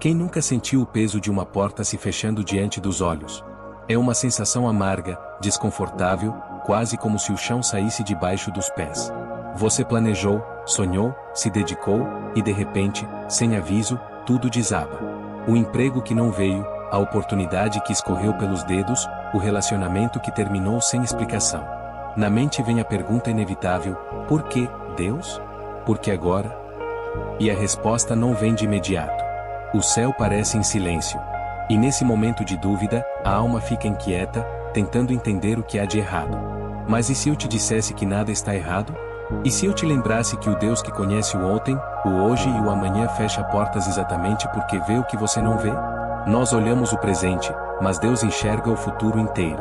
Quem nunca sentiu o peso de uma porta se fechando diante dos olhos? É uma sensação amarga, desconfortável, quase como se o chão saísse debaixo dos pés. Você planejou, sonhou, se dedicou, e de repente, sem aviso, tudo desaba. O emprego que não veio, a oportunidade que escorreu pelos dedos, o relacionamento que terminou sem explicação. Na mente vem a pergunta inevitável: por que, Deus? Por que agora? E a resposta não vem de imediato. O céu parece em silêncio. E nesse momento de dúvida, a alma fica inquieta, tentando entender o que há de errado. Mas e se eu te dissesse que nada está errado? E se eu te lembrasse que o Deus que conhece o ontem, o hoje e o amanhã fecha portas exatamente porque vê o que você não vê? Nós olhamos o presente, mas Deus enxerga o futuro inteiro.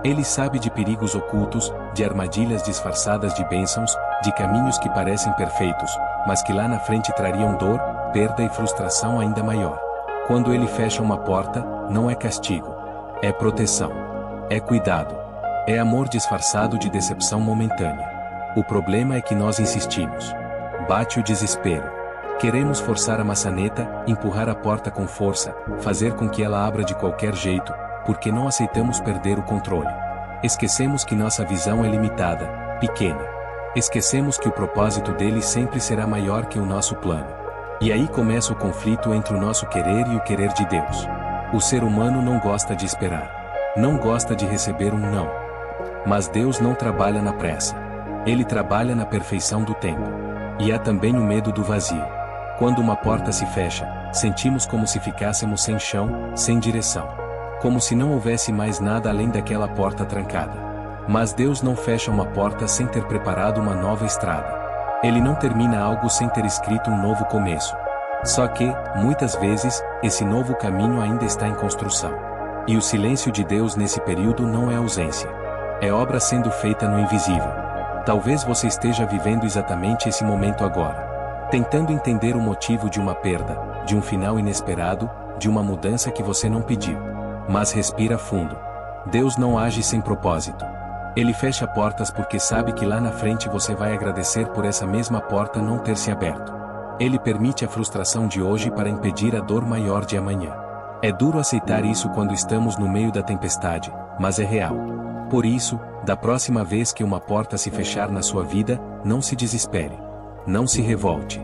Ele sabe de perigos ocultos, de armadilhas disfarçadas de bênçãos, de caminhos que parecem perfeitos, mas que lá na frente trariam dor, perda e frustração ainda maior. Quando ele fecha uma porta, não é castigo. É proteção. É cuidado. É amor disfarçado de decepção momentânea. O problema é que nós insistimos. Bate o desespero. Queremos forçar a maçaneta, empurrar a porta com força, fazer com que ela abra de qualquer jeito, porque não aceitamos perder o controle. Esquecemos que nossa visão é limitada, pequena. Esquecemos que o propósito dele sempre será maior que o nosso plano. E aí começa o conflito entre o nosso querer e o querer de Deus. O ser humano não gosta de esperar. Não gosta de receber um não. Mas Deus não trabalha na pressa. Ele trabalha na perfeição do tempo. E há também o medo do vazio. Quando uma porta se fecha, sentimos como se ficássemos sem chão, sem direção. Como se não houvesse mais nada além daquela porta trancada. Mas Deus não fecha uma porta sem ter preparado uma nova estrada. Ele não termina algo sem ter escrito um novo começo. Só que, muitas vezes, esse novo caminho ainda está em construção. E o silêncio de Deus nesse período não é ausência. É obra sendo feita no invisível. Talvez você esteja vivendo exatamente esse momento agora. Tentando entender o motivo de uma perda, de um final inesperado, de uma mudança que você não pediu. Mas respira fundo. Deus não age sem propósito. Ele fecha portas porque sabe que lá na frente você vai agradecer por essa mesma porta não ter se aberto. Ele permite a frustração de hoje para impedir a dor maior de amanhã. É duro aceitar isso quando estamos no meio da tempestade, mas é real. Por isso, da próxima vez que uma porta se fechar na sua vida, não se desespere. Não se revolte.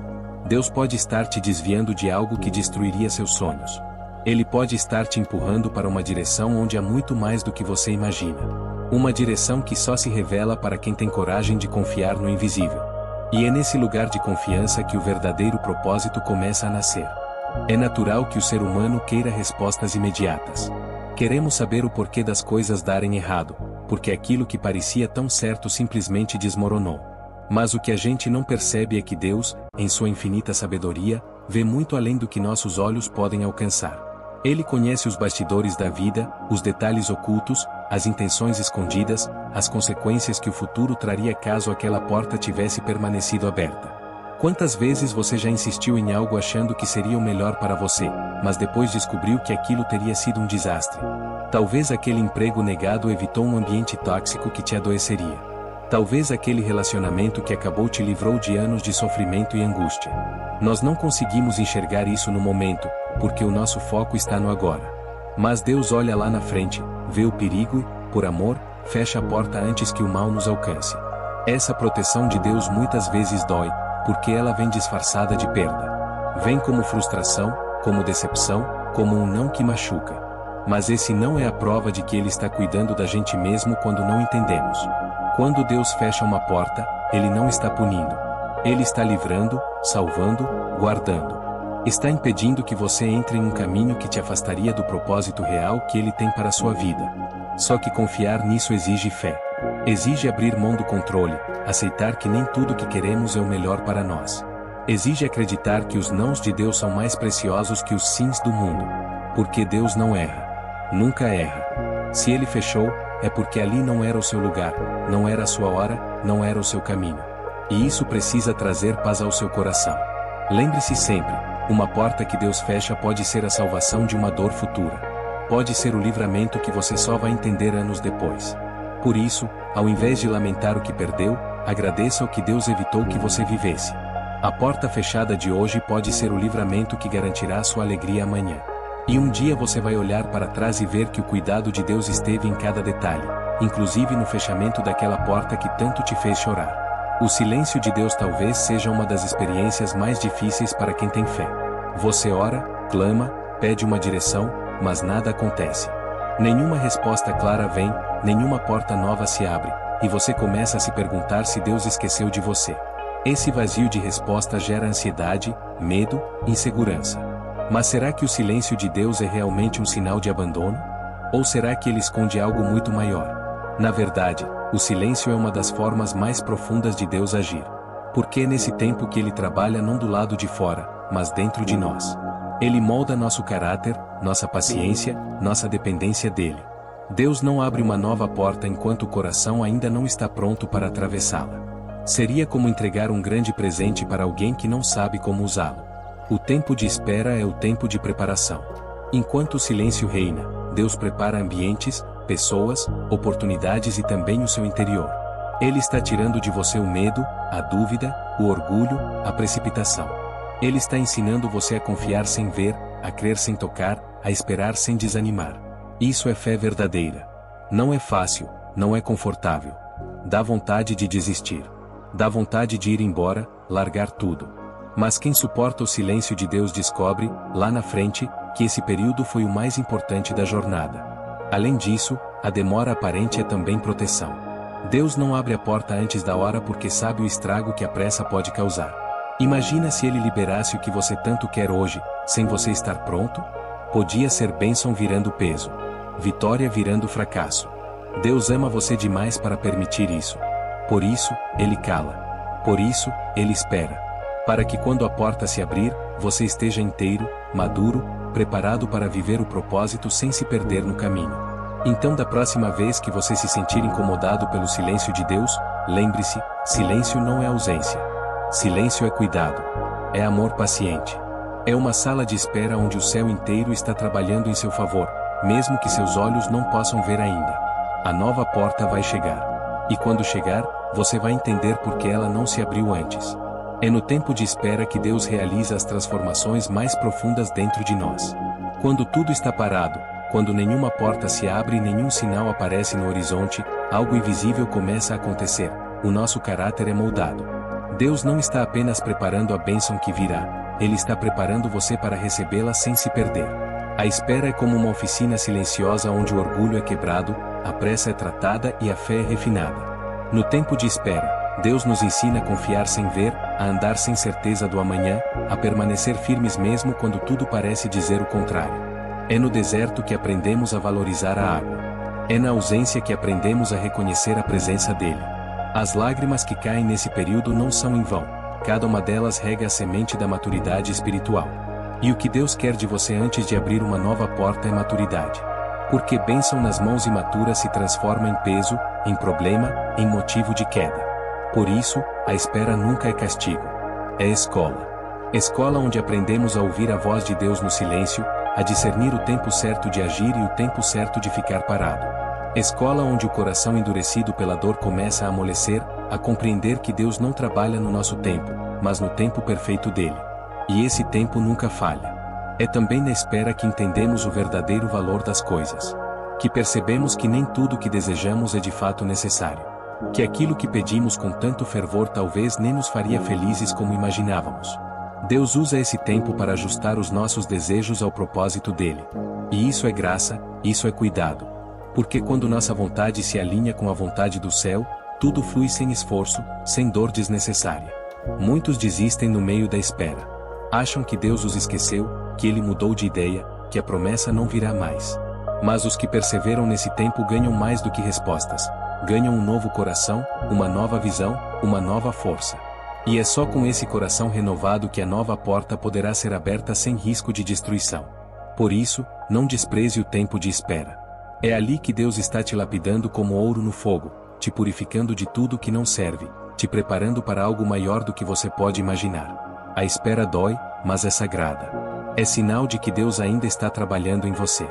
Deus pode estar te desviando de algo que destruiria seus sonhos. Ele pode estar te empurrando para uma direção onde há muito mais do que você imagina. Uma direção que só se revela para quem tem coragem de confiar no invisível. E é nesse lugar de confiança que o verdadeiro propósito começa a nascer. É natural que o ser humano queira respostas imediatas. Queremos saber o porquê das coisas darem errado, porque aquilo que parecia tão certo simplesmente desmoronou. Mas o que a gente não percebe é que Deus, em sua infinita sabedoria, vê muito além do que nossos olhos podem alcançar. Ele conhece os bastidores da vida, os detalhes ocultos, as intenções escondidas, as consequências que o futuro traria caso aquela porta tivesse permanecido aberta. Quantas vezes você já insistiu em algo achando que seria o melhor para você, mas depois descobriu que aquilo teria sido um desastre? Talvez aquele emprego negado evitou um ambiente tóxico que te adoeceria. Talvez aquele relacionamento que acabou te livrou de anos de sofrimento e angústia. Nós não conseguimos enxergar isso no momento, porque o nosso foco está no agora. Mas Deus olha lá na frente, vê o perigo e, por amor, fecha a porta antes que o mal nos alcance. Essa proteção de Deus muitas vezes dói, porque ela vem disfarçada de perda. Vem como frustração, como decepção, como um não que machuca. Mas esse não é a prova de que Ele está cuidando da gente mesmo quando não entendemos. Quando Deus fecha uma porta, Ele não está punindo. Ele está livrando, salvando, guardando. Está impedindo que você entre em um caminho que te afastaria do propósito real que Ele tem para a sua vida. Só que confiar nisso exige fé. Exige abrir mão do controle, aceitar que nem tudo que queremos é o melhor para nós. Exige acreditar que os nãos de Deus são mais preciosos que os sims do mundo. Porque Deus não erra. Nunca erra. Se Ele fechou, é porque ali não era o seu lugar, não era a sua hora, não era o seu caminho. E isso precisa trazer paz ao seu coração. Lembre-se sempre, uma porta que Deus fecha pode ser a salvação de uma dor futura. Pode ser o livramento que você só vai entender anos depois. Por isso, ao invés de lamentar o que perdeu, agradeça o que Deus evitou que você vivesse. A porta fechada de hoje pode ser o livramento que garantirá sua alegria amanhã. E um dia você vai olhar para trás e ver que o cuidado de Deus esteve em cada detalhe, inclusive no fechamento daquela porta que tanto te fez chorar. O silêncio de Deus talvez seja uma das experiências mais difíceis para quem tem fé. Você ora, clama, pede uma direção, mas nada acontece. Nenhuma resposta clara vem, nenhuma porta nova se abre, e você começa a se perguntar se Deus esqueceu de você. Esse vazio de resposta gera ansiedade, medo, insegurança. Mas será que o silêncio de Deus é realmente um sinal de abandono? Ou será que ele esconde algo muito maior? Na verdade, o silêncio é uma das formas mais profundas de Deus agir. Porque é nesse tempo que ele trabalha não do lado de fora, mas dentro de nós. Ele molda nosso caráter, nossa paciência, nossa dependência dele. Deus não abre uma nova porta enquanto o coração ainda não está pronto para atravessá-la. Seria como entregar um grande presente para alguém que não sabe como usá-lo. O tempo de espera é o tempo de preparação. Enquanto o silêncio reina, Deus prepara ambientes, pessoas, oportunidades e também o seu interior. Ele está tirando de você o medo, a dúvida, o orgulho, a precipitação. Ele está ensinando você a confiar sem ver, a crer sem tocar, a esperar sem desanimar. Isso é fé verdadeira. Não é fácil, não é confortável. Dá vontade de desistir. Dá vontade de ir embora, largar tudo. Mas quem suporta o silêncio de Deus descobre, lá na frente, que esse período foi o mais importante da jornada. Além disso, a demora aparente é também proteção. Deus não abre a porta antes da hora porque sabe o estrago que a pressa pode causar. Imagina se ele liberasse o que você tanto quer hoje, sem você estar pronto? Podia ser bênção virando peso. Vitória virando fracasso. Deus ama você demais para permitir isso. Por isso, ele cala. Por isso, ele espera. Para que quando a porta se abrir, você esteja inteiro, maduro, preparado para viver o propósito sem se perder no caminho. Então da próxima vez que você se sentir incomodado pelo silêncio de Deus, lembre-se, silêncio não é ausência. Silêncio é cuidado. É amor paciente. É uma sala de espera onde o céu inteiro está trabalhando em seu favor, mesmo que seus olhos não possam ver ainda. A nova porta vai chegar. E quando chegar, você vai entender por que ela não se abriu antes. É no tempo de espera que Deus realiza as transformações mais profundas dentro de nós. Quando tudo está parado, quando nenhuma porta se abre e nenhum sinal aparece no horizonte, algo invisível começa a acontecer. O nosso caráter é moldado. Deus não está apenas preparando a bênção que virá, Ele está preparando você para recebê-la sem se perder. A espera é como uma oficina silenciosa onde o orgulho é quebrado, a pressa é tratada e a fé é refinada. No tempo de espera, Deus nos ensina a confiar sem ver, a andar sem certeza do amanhã, a permanecer firmes mesmo quando tudo parece dizer o contrário. É no deserto que aprendemos a valorizar a água. É na ausência que aprendemos a reconhecer a presença dele. As lágrimas que caem nesse período não são em vão. Cada uma delas rega a semente da maturidade espiritual. E o que Deus quer de você antes de abrir uma nova porta é maturidade. Porque bênção nas mãos imaturas se transforma em peso, em problema, em motivo de queda. Por isso, a espera nunca é castigo. É escola. Escola onde aprendemos a ouvir a voz de Deus no silêncio, a discernir o tempo certo de agir e o tempo certo de ficar parado. Escola onde o coração endurecido pela dor começa a amolecer, a compreender que Deus não trabalha no nosso tempo, mas no tempo perfeito dele. E esse tempo nunca falha. É também na espera que entendemos o verdadeiro valor das coisas. Que percebemos que nem tudo que desejamos é de fato necessário. Que aquilo que pedimos com tanto fervor talvez nem nos faria felizes como imaginávamos. Deus usa esse tempo para ajustar os nossos desejos ao propósito dele. E isso é graça, isso é cuidado. Porque quando nossa vontade se alinha com a vontade do céu, tudo flui sem esforço, sem dor desnecessária. Muitos desistem no meio da espera. Acham que Deus os esqueceu, que ele mudou de ideia, que a promessa não virá mais. Mas os que perseveram nesse tempo ganham mais do que respostas. Ganham um novo coração, uma nova visão, uma nova força. E é só com esse coração renovado que a nova porta poderá ser aberta sem risco de destruição. Por isso, não despreze o tempo de espera. É ali que Deus está te lapidando como ouro no fogo, te purificando de tudo que não serve, te preparando para algo maior do que você pode imaginar. A espera dói, mas é sagrada. É sinal de que Deus ainda está trabalhando em você.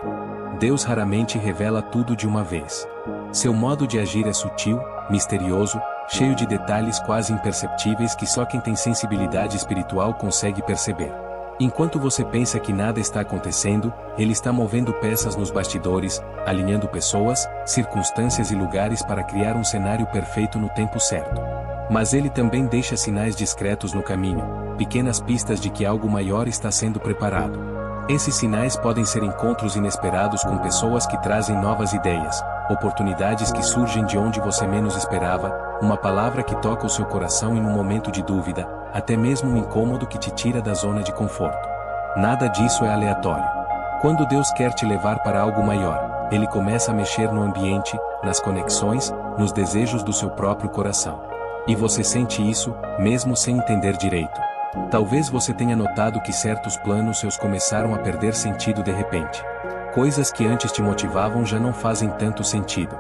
Deus raramente revela tudo de uma vez. Seu modo de agir é sutil, misterioso, cheio de detalhes quase imperceptíveis que só quem tem sensibilidade espiritual consegue perceber. Enquanto você pensa que nada está acontecendo, ele está movendo peças nos bastidores, alinhando pessoas, circunstâncias e lugares para criar um cenário perfeito no tempo certo. Mas ele também deixa sinais discretos no caminho, pequenas pistas de que algo maior está sendo preparado. Esses sinais podem ser encontros inesperados com pessoas que trazem novas ideias, oportunidades que surgem de onde você menos esperava, uma palavra que toca o seu coração em um momento de dúvida, até mesmo um incômodo que te tira da zona de conforto. Nada disso é aleatório. Quando Deus quer te levar para algo maior, Ele começa a mexer no ambiente, nas conexões, nos desejos do seu próprio coração. E você sente isso, mesmo sem entender direito. Talvez você tenha notado que certos planos seus começaram a perder sentido de repente. Coisas que antes te motivavam já não fazem tanto sentido.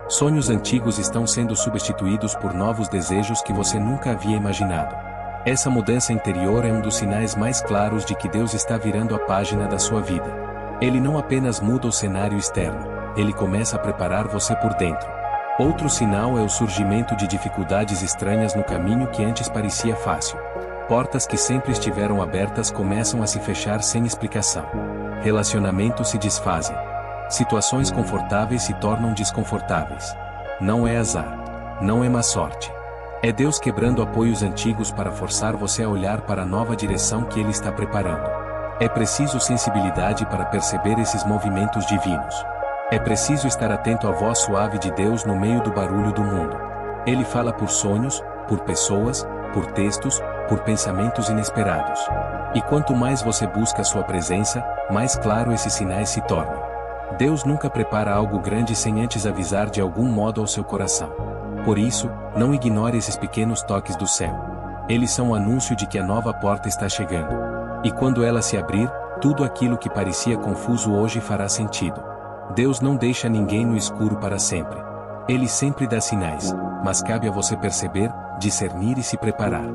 Sonhos antigos estão sendo substituídos por novos desejos que você nunca havia imaginado. Essa mudança interior é um dos sinais mais claros de que Deus está virando a página da sua vida. Ele não apenas muda o cenário externo, ele começa a preparar você por dentro. Outro sinal é o surgimento de dificuldades estranhas no caminho que antes parecia fácil. Portas que sempre estiveram abertas começam a se fechar sem explicação. Relacionamentos se desfazem. Situações confortáveis se tornam desconfortáveis. Não é azar. Não é má sorte. É Deus quebrando apoios antigos para forçar você a olhar para a nova direção que Ele está preparando. É preciso sensibilidade para perceber esses movimentos divinos. É preciso estar atento à voz suave de Deus no meio do barulho do mundo. Ele fala por sonhos, por pessoas, por textos, por pensamentos inesperados. E quanto mais você busca sua presença, mais claro esses sinais se tornam. Deus nunca prepara algo grande sem antes avisar de algum modo ao seu coração. Por isso, não ignore esses pequenos toques do céu. Eles são o anúncio de que a nova porta está chegando. E quando ela se abrir, tudo aquilo que parecia confuso hoje fará sentido. Deus não deixa ninguém no escuro para sempre. Ele sempre dá sinais, mas cabe a você perceber, discernir e se preparar.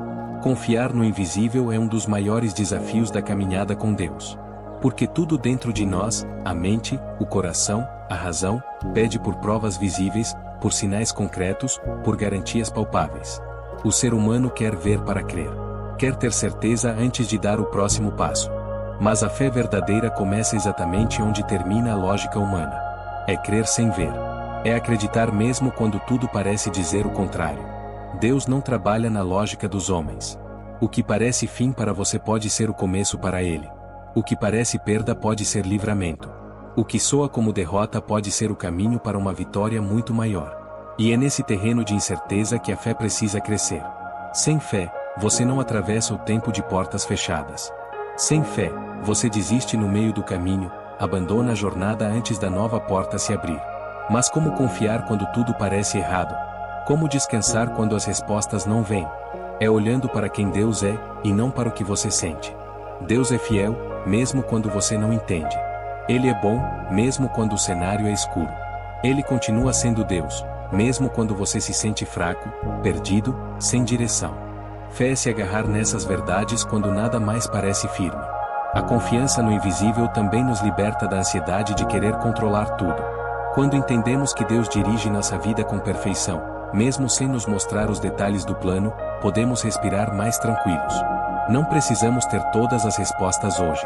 Confiar no invisível é um dos maiores desafios da caminhada com Deus. Porque tudo dentro de nós, a mente, o coração, a razão, pede por provas visíveis, por sinais concretos, por garantias palpáveis. O ser humano quer ver para crer. Quer ter certeza antes de dar o próximo passo. Mas a fé verdadeira começa exatamente onde termina a lógica humana. É crer sem ver. É acreditar mesmo quando tudo parece dizer o contrário. Deus não trabalha na lógica dos homens. O que parece fim para você pode ser o começo para Ele. O que parece perda pode ser livramento. O que soa como derrota pode ser o caminho para uma vitória muito maior. E é nesse terreno de incerteza que a fé precisa crescer. Sem fé, você não atravessa o tempo de portas fechadas. Sem fé, você desiste no meio do caminho, abandona a jornada antes da nova porta se abrir. Mas como confiar quando tudo parece errado? Como descansar quando as respostas não vêm? É olhando para quem Deus é, e não para o que você sente. Deus é fiel, mesmo quando você não entende. Ele é bom, mesmo quando o cenário é escuro. Ele continua sendo Deus, mesmo quando você se sente fraco, perdido, sem direção. Fé é se agarrar nessas verdades quando nada mais parece firme. A confiança no invisível também nos liberta da ansiedade de querer controlar tudo. Quando entendemos que Deus dirige nossa vida com perfeição, mesmo sem nos mostrar os detalhes do plano, podemos respirar mais tranquilos. Não precisamos ter todas as respostas hoje.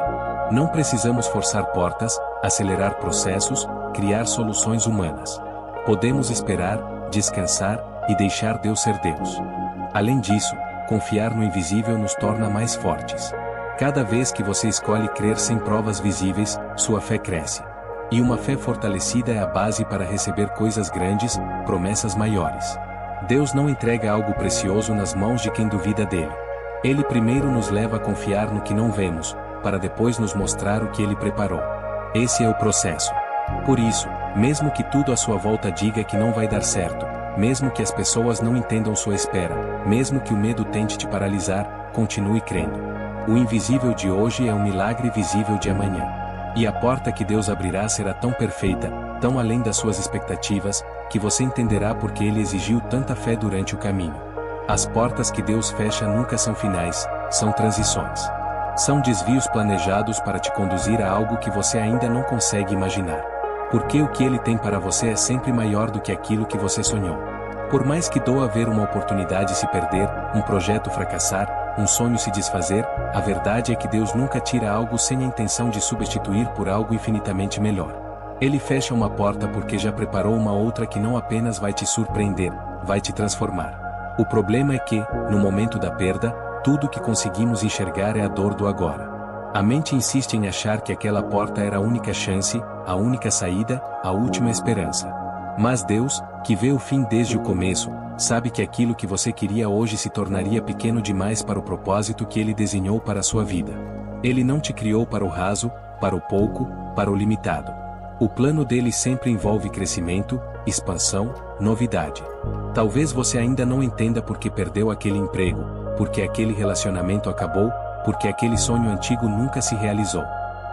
Não precisamos forçar portas, acelerar processos, criar soluções humanas. Podemos esperar, descansar e deixar Deus ser Deus. Além disso, confiar no invisível nos torna mais fortes. Cada vez que você escolhe crer sem provas visíveis, sua fé cresce. E uma fé fortalecida é a base para receber coisas grandes, promessas maiores. Deus não entrega algo precioso nas mãos de quem duvida dele. Ele primeiro nos leva a confiar no que não vemos, para depois nos mostrar o que ele preparou. Esse é o processo. Por isso, mesmo que tudo à sua volta diga que não vai dar certo, mesmo que as pessoas não entendam sua espera, mesmo que o medo tente te paralisar, continue crendo. O invisível de hoje é um milagre visível de amanhã. E a porta que Deus abrirá será tão perfeita, tão além das suas expectativas, que você entenderá por que Ele exigiu tanta fé durante o caminho. As portas que Deus fecha nunca são finais, são transições. São desvios planejados para te conduzir a algo que você ainda não consegue imaginar. Porque o que Ele tem para você é sempre maior do que aquilo que você sonhou. Por mais que doa ver uma oportunidade se perder, um projeto fracassar, um sonho se desfazer, a verdade é que Deus nunca tira algo sem a intenção de substituir por algo infinitamente melhor. Ele fecha uma porta porque já preparou uma outra que não apenas vai te surpreender, vai te transformar. O problema é que, no momento da perda, tudo que conseguimos enxergar é a dor do agora. A mente insiste em achar que aquela porta era a única chance, a única saída, a última esperança. Mas Deus, que vê o fim desde o começo, sabe que aquilo que você queria hoje se tornaria pequeno demais para o propósito que Ele desenhou para a sua vida. Ele não te criou para o raso, para o pouco, para o limitado. O plano dele sempre envolve crescimento, expansão, novidade. Talvez você ainda não entenda porque perdeu aquele emprego, porque aquele relacionamento acabou, porque aquele sonho antigo nunca se realizou.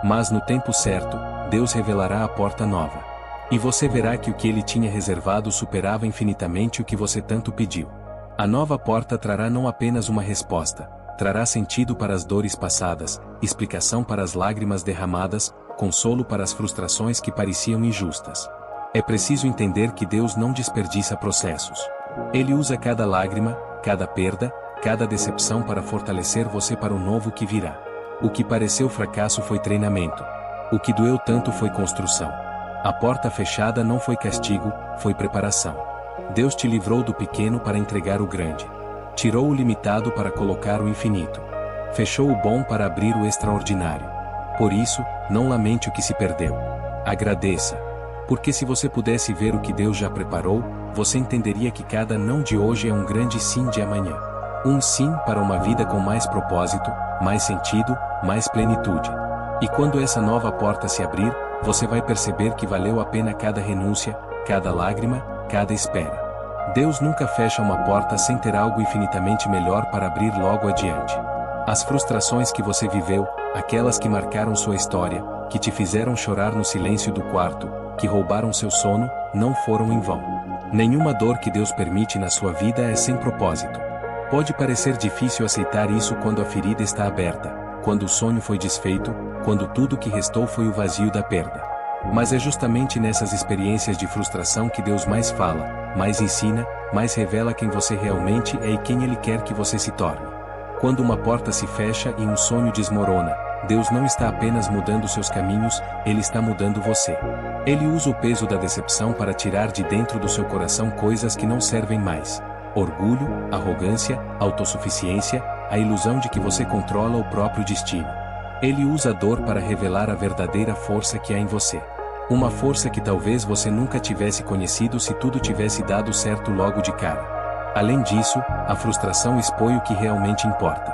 Mas no tempo certo, Deus revelará a porta nova. E você verá que o que ele tinha reservado superava infinitamente o que você tanto pediu. A nova porta trará não apenas uma resposta, trará sentido para as dores passadas, explicação para as lágrimas derramadas, consolo para as frustrações que pareciam injustas. É preciso entender que Deus não desperdiça processos. Ele usa cada lágrima, cada perda, cada decepção para fortalecer você para o novo que virá. O que pareceu fracasso foi treinamento. O que doeu tanto foi construção. A porta fechada não foi castigo, foi preparação. Deus te livrou do pequeno para entregar o grande. Tirou o limitado para colocar o infinito. Fechou o bom para abrir o extraordinário. Por isso, não lamente o que se perdeu. Agradeça. Porque se você pudesse ver o que Deus já preparou, você entenderia que cada não de hoje é um grande sim de amanhã. Um sim para uma vida com mais propósito, mais sentido, mais plenitude. E quando essa nova porta se abrir, você vai perceber que valeu a pena cada renúncia, cada lágrima, cada espera. Deus nunca fecha uma porta sem ter algo infinitamente melhor para abrir logo adiante. As frustrações que você viveu, aquelas que marcaram sua história, que te fizeram chorar no silêncio do quarto, que roubaram seu sono, não foram em vão. Nenhuma dor que Deus permite na sua vida é sem propósito. Pode parecer difícil aceitar isso quando a ferida está aberta, quando o sonho foi desfeito, quando tudo que restou foi o vazio da perda. Mas é justamente nessas experiências de frustração que Deus mais fala, mais ensina, mais revela quem você realmente é e quem Ele quer que você se torne. Quando uma porta se fecha e um sonho desmorona, Deus não está apenas mudando seus caminhos, Ele está mudando você. Ele usa o peso da decepção para tirar de dentro do seu coração coisas que não servem mais. Orgulho, arrogância, autossuficiência, a ilusão de que você controla o próprio destino. Ele usa a dor para revelar a verdadeira força que há em você. Uma força que talvez você nunca tivesse conhecido se tudo tivesse dado certo logo de cara. Além disso, a frustração expõe o que realmente importa.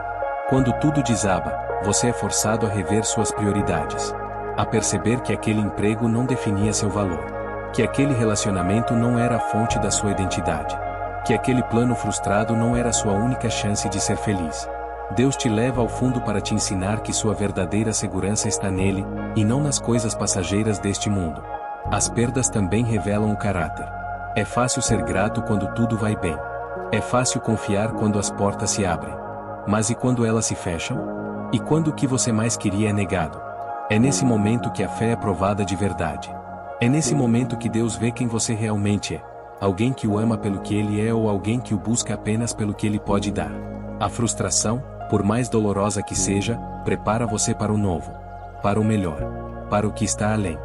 Quando tudo desaba, você é forçado a rever suas prioridades. A perceber que aquele emprego não definia seu valor. Que aquele relacionamento não era a fonte da sua identidade. Que aquele plano frustrado não era sua única chance de ser feliz. Deus te leva ao fundo para te ensinar que sua verdadeira segurança está nele, e não nas coisas passageiras deste mundo. As perdas também revelam o caráter. É fácil ser grato quando tudo vai bem. É fácil confiar quando as portas se abrem. Mas e quando elas se fecham? E quando o que você mais queria é negado? É nesse momento que a fé é provada de verdade. É nesse momento que Deus vê quem você realmente é. Alguém que o ama pelo que ele é ou alguém que o busca apenas pelo que ele pode dar. A frustração, por mais dolorosa que seja, prepara você para o novo. Para o melhor. Para o que está além.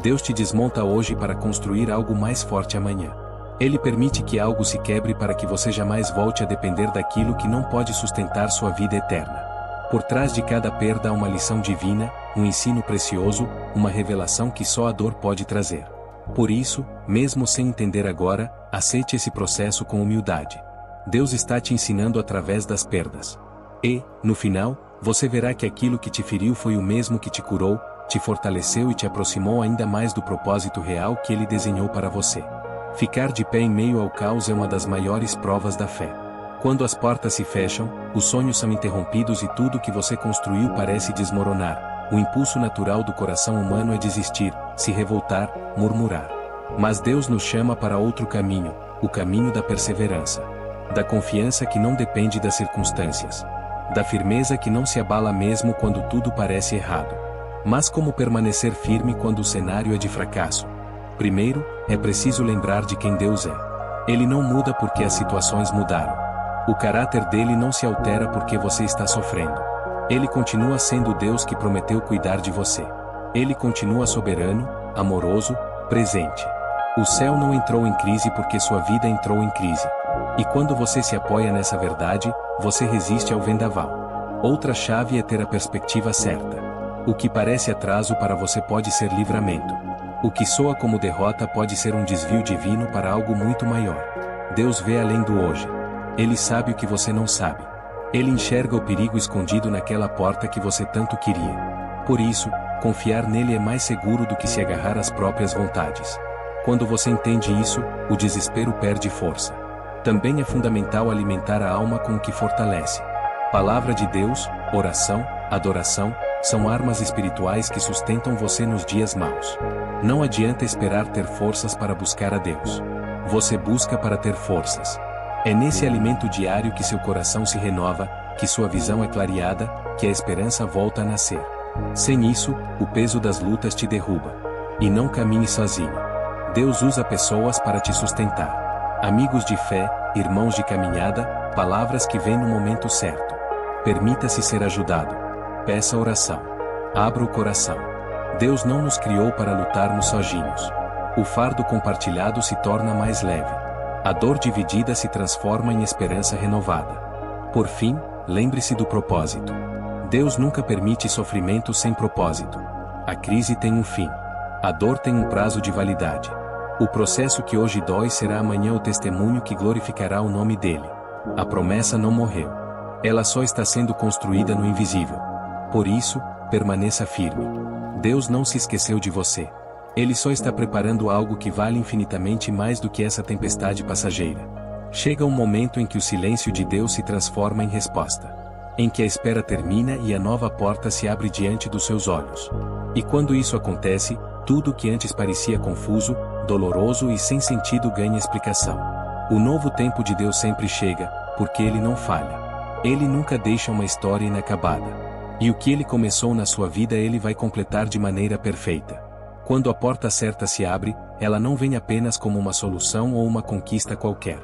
Deus te desmonta hoje para construir algo mais forte amanhã. Ele permite que algo se quebre para que você jamais volte a depender daquilo que não pode sustentar sua vida eterna. Por trás de cada perda há uma lição divina, um ensino precioso, uma revelação que só a dor pode trazer. Por isso, mesmo sem entender agora, aceite esse processo com humildade. Deus está te ensinando através das perdas. E, no final, você verá que aquilo que te feriu foi o mesmo que te curou, te fortaleceu e te aproximou ainda mais do propósito real que Ele desenhou para você. Ficar de pé em meio ao caos é uma das maiores provas da fé. Quando as portas se fecham, os sonhos são interrompidos e tudo que você construiu parece desmoronar. O impulso natural do coração humano é desistir, se revoltar, murmurar. Mas Deus nos chama para outro caminho, o caminho da perseverança. Da confiança que não depende das circunstâncias. Da firmeza que não se abala mesmo quando tudo parece errado. Mas como permanecer firme quando o cenário é de fracasso? Primeiro, é preciso lembrar de quem Deus é. Ele não muda porque as situações mudaram. O caráter dele não se altera porque você está sofrendo. Ele continua sendo o Deus que prometeu cuidar de você. Ele continua soberano, amoroso, presente. O céu não entrou em crise porque sua vida entrou em crise. E quando você se apoia nessa verdade, você resiste ao vendaval. Outra chave é ter a perspectiva certa. O que parece atraso para você pode ser livramento. O que soa como derrota pode ser um desvio divino para algo muito maior. Deus vê além do hoje. Ele sabe o que você não sabe. Ele enxerga o perigo escondido naquela porta que você tanto queria. Por isso, confiar nele é mais seguro do que se agarrar às próprias vontades. Quando você entende isso, o desespero perde força. Também é fundamental alimentar a alma com o que fortalece. Palavra de Deus, oração, adoração, são armas espirituais que sustentam você nos dias maus. Não adianta esperar ter forças para buscar a Deus. Você busca para ter forças. É nesse alimento diário que seu coração se renova, que sua visão é clareada, que a esperança volta a nascer. Sem isso, o peso das lutas te derruba. E não caminhe sozinho. Deus usa pessoas para te sustentar. Amigos de fé, irmãos de caminhada, palavras que vêm no momento certo. Permita-se ser ajudado. Peça oração. Abra o coração. Deus não nos criou para lutarmos sozinhos. O fardo compartilhado se torna mais leve. A dor dividida se transforma em esperança renovada. Por fim, lembre-se do propósito. Deus nunca permite sofrimento sem propósito. A crise tem um fim. A dor tem um prazo de validade. O processo que hoje dói será amanhã o testemunho que glorificará o nome dele. A promessa não morreu. Ela só está sendo construída no invisível. Por isso, permaneça firme. Deus não se esqueceu de você. Ele só está preparando algo que vale infinitamente mais do que essa tempestade passageira. Chega um momento em que o silêncio de Deus se transforma em resposta. Em que a espera termina e a nova porta se abre diante dos seus olhos. E quando isso acontece, tudo o que antes parecia confuso, doloroso e sem sentido ganha explicação. O novo tempo de Deus sempre chega, porque ele não falha. Ele nunca deixa uma história inacabada. E o que ele começou na sua vida ele vai completar de maneira perfeita. Quando a porta certa se abre, ela não vem apenas como uma solução ou uma conquista qualquer.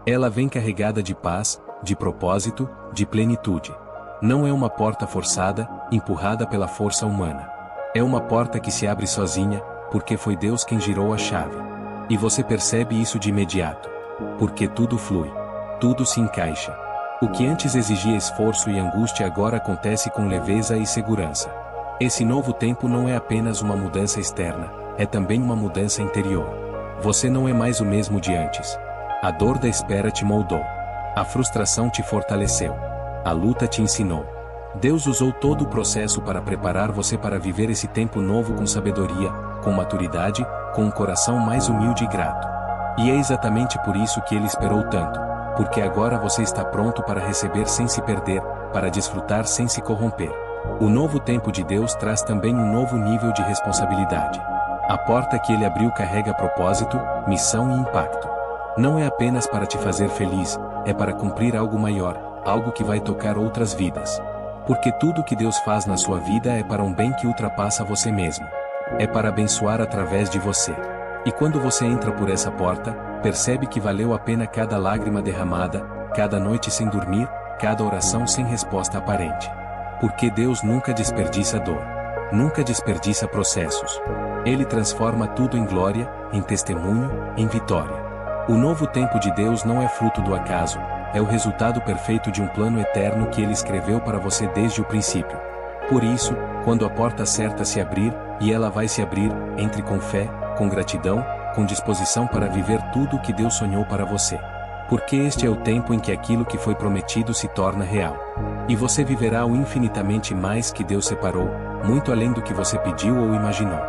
Ela vem carregada de paz, de propósito, de plenitude. Não é uma porta forçada, empurrada pela força humana. É uma porta que se abre sozinha, porque foi Deus quem girou a chave. E você percebe isso de imediato. Porque tudo flui. Tudo se encaixa. O que antes exigia esforço e angústia agora acontece com leveza e segurança. Esse novo tempo não é apenas uma mudança externa, é também uma mudança interior. Você não é mais o mesmo de antes. A dor da espera te moldou. A frustração te fortaleceu. A luta te ensinou. Deus usou todo o processo para preparar você para viver esse tempo novo com sabedoria, com maturidade, com um coração mais humilde e grato. E é exatamente por isso que ele esperou tanto, porque agora você está pronto para receber sem se perder, para desfrutar sem se corromper. O novo tempo de Deus traz também um novo nível de responsabilidade. A porta que ele abriu carrega propósito, missão e impacto. Não é apenas para te fazer feliz, é para cumprir algo maior, algo que vai tocar outras vidas. Porque tudo que Deus faz na sua vida é para um bem que ultrapassa você mesmo. É para abençoar através de você. E quando você entra por essa porta, percebe que valeu a pena cada lágrima derramada, cada noite sem dormir, cada oração sem resposta aparente. Porque Deus nunca desperdiça dor. Nunca desperdiça processos. Ele transforma tudo em glória, em testemunho, em vitória. O novo tempo de Deus não é fruto do acaso, é o resultado perfeito de um plano eterno que ele escreveu para você desde o princípio. Por isso, quando a porta certa se abrir, e ela vai se abrir, entre com fé, com gratidão, com disposição para viver tudo o que Deus sonhou para você. Porque este é o tempo em que aquilo que foi prometido se torna real. E você viverá o infinitamente mais que Deus separou, muito além do que você pediu ou imaginou.